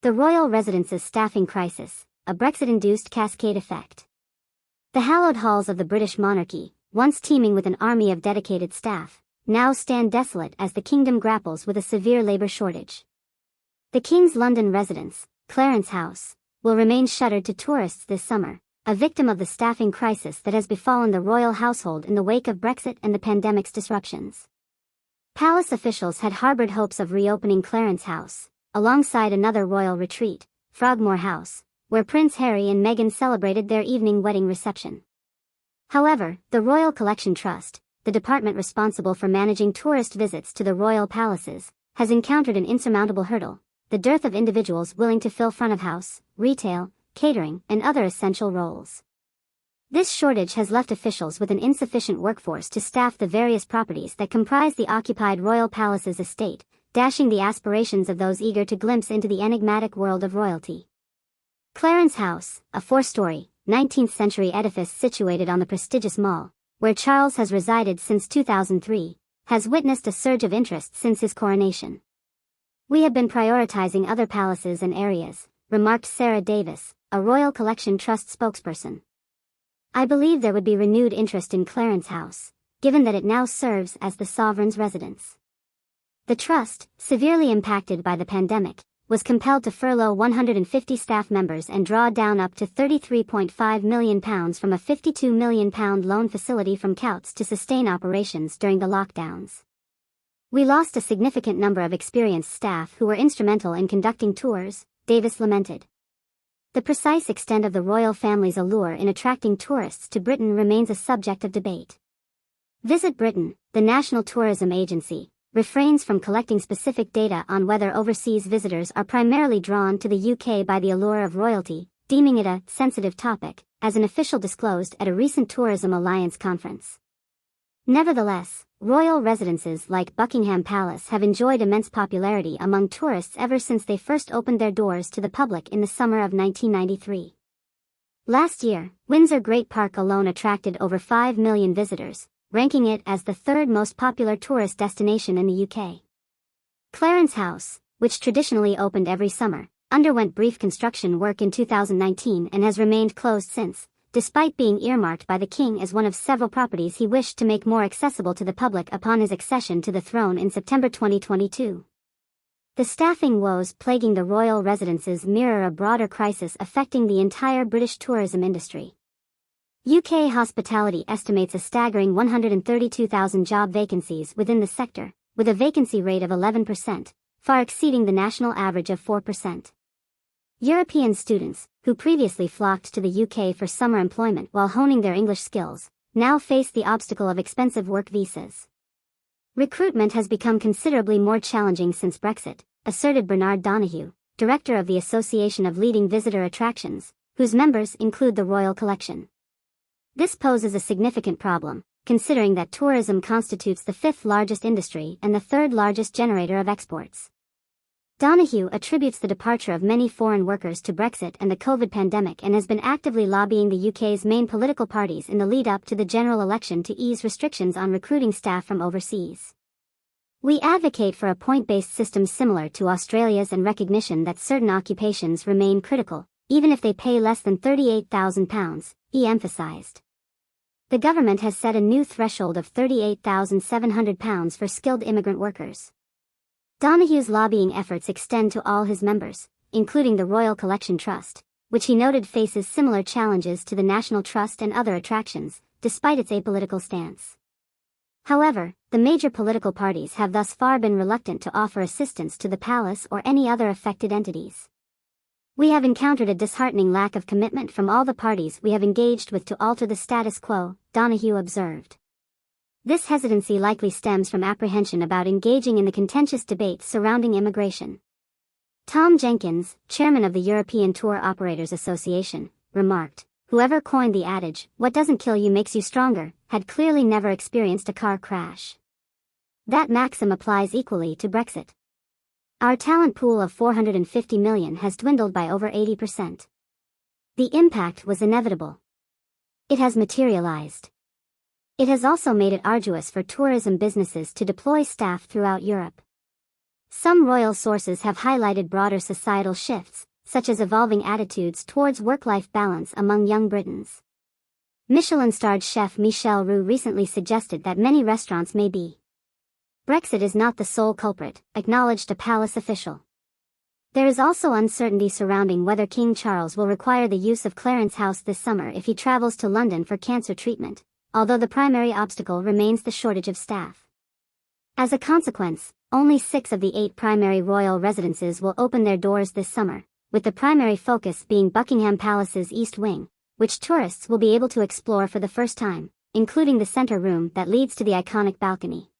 The royal residence's staffing crisis, a Brexit-induced cascade effect. The hallowed halls of the British monarchy, once teeming with an army of dedicated staff, now stand desolate as the kingdom grapples with a severe labour shortage. The King's London residence, Clarence House, will remain shuttered to tourists this summer, a victim of the staffing crisis that has befallen the royal household in the wake of Brexit and the pandemic's disruptions. Palace officials had harboured hopes of reopening Clarence House, alongside another royal retreat, Frogmore House, where Prince Harry and Meghan celebrated their evening wedding reception. However, the Royal Collection Trust, the department responsible for managing tourist visits to the royal palaces, has encountered an insurmountable hurdle: the dearth of individuals willing to fill front-of-house, retail, catering, and other essential roles. This shortage has left officials with an insufficient workforce to staff the various properties that comprise the occupied royal palace's estate, dashing the aspirations of those eager to glimpse into the enigmatic world of royalty. Clarence House, a 4-story, 19th-century edifice situated on the prestigious Mall, where Charles has resided since 2003, has witnessed a surge of interest since his coronation. "We have been prioritizing other palaces and areas," remarked Sarah Davis, a Royal Collection Trust spokesperson. "I believe there would be renewed interest in Clarence House, given that it now serves as the sovereign's residence." The trust, severely impacted by the pandemic, was compelled to furlough 150 staff members and draw down up to £33.5 million from a £52 million loan facility from Coutts to sustain operations during the lockdowns. "We lost a significant number of experienced staff who were instrumental in conducting tours," Davis lamented. The precise extent of the royal family's allure in attracting tourists to Britain remains a subject of debate. Visit Britain, the national tourism agency, refrains from collecting specific data on whether overseas visitors are primarily drawn to the UK by the allure of royalty, deeming it a sensitive topic, as an official disclosed at a recent Tourism Alliance conference. Nevertheless, royal residences like Buckingham Palace have enjoyed immense popularity among tourists ever since they first opened their doors to the public in the summer of 1993. Last year, Windsor Great Park alone attracted over 5 million visitors, ranking it as the third most popular tourist destination in the UK. Clarence House, which traditionally opened every summer, underwent brief construction work in 2019 and has remained closed since, despite being earmarked by the King as one of several properties he wished to make more accessible to the public upon his accession to the throne in September 2022. The staffing woes plaguing the royal residences mirror a broader crisis affecting the entire British tourism industry. UK Hospitality estimates a staggering 132,000 job vacancies within the sector, with a vacancy rate of 11%, far exceeding the national average of 4%. European students, who previously flocked to the UK for summer employment while honing their English skills, now face the obstacle of expensive work visas. Recruitment has become considerably more challenging since Brexit, asserted Bernard Donahue, director of the Association of Leading Visitor Attractions, whose members include the Royal Collection. This poses a significant problem, considering that tourism constitutes the 5th largest industry and the 3rd largest generator of exports. Donahue attributes the departure of many foreign workers to Brexit and the COVID pandemic and has been actively lobbying the UK's main political parties in the lead-up to the general election to ease restrictions on recruiting staff from overseas. "We advocate for a point-based system similar to Australia's and recognition that certain occupations remain critical, even if they pay less than £38,000, he emphasised. The government has set a new threshold of £38,700 for skilled immigrant workers. Donahue's lobbying efforts extend to all his members, including the Royal Collection Trust, which he noted faces similar challenges to the National Trust and other attractions, despite its apolitical stance. However, the major political parties have thus far been reluctant to offer assistance to the palace or any other affected entities. "We have encountered a disheartening lack of commitment from all the parties we have engaged with to alter the status quo," Donahue observed. This hesitancy likely stems from apprehension about engaging in the contentious debate surrounding immigration. Tom Jenkins, chairman of the European Tour Operators Association, remarked, "Whoever coined the adage, 'what doesn't kill you makes you stronger,' had clearly never experienced a car crash. That maxim applies equally to Brexit. Our talent pool of 450 million has dwindled by over 80%. The impact was inevitable. It has materialized. It has also made it arduous for tourism businesses to deploy staff throughout Europe. Some royal sources have highlighted broader societal shifts, such as evolving attitudes towards work-life balance among young Britons. Michelin-starred chef Michel Roux recently suggested that many restaurants may be. Brexit is not the sole culprit, acknowledged a palace official. There is also uncertainty surrounding whether King Charles will require the use of Clarence House this summer if he travels to London for cancer treatment, although the primary obstacle remains the shortage of staff. As a consequence, only 6 of the 8 primary royal residences will open their doors this summer, with the primary focus being Buckingham Palace's East Wing, which tourists will be able to explore for the first time, including the center room that leads to the iconic balcony.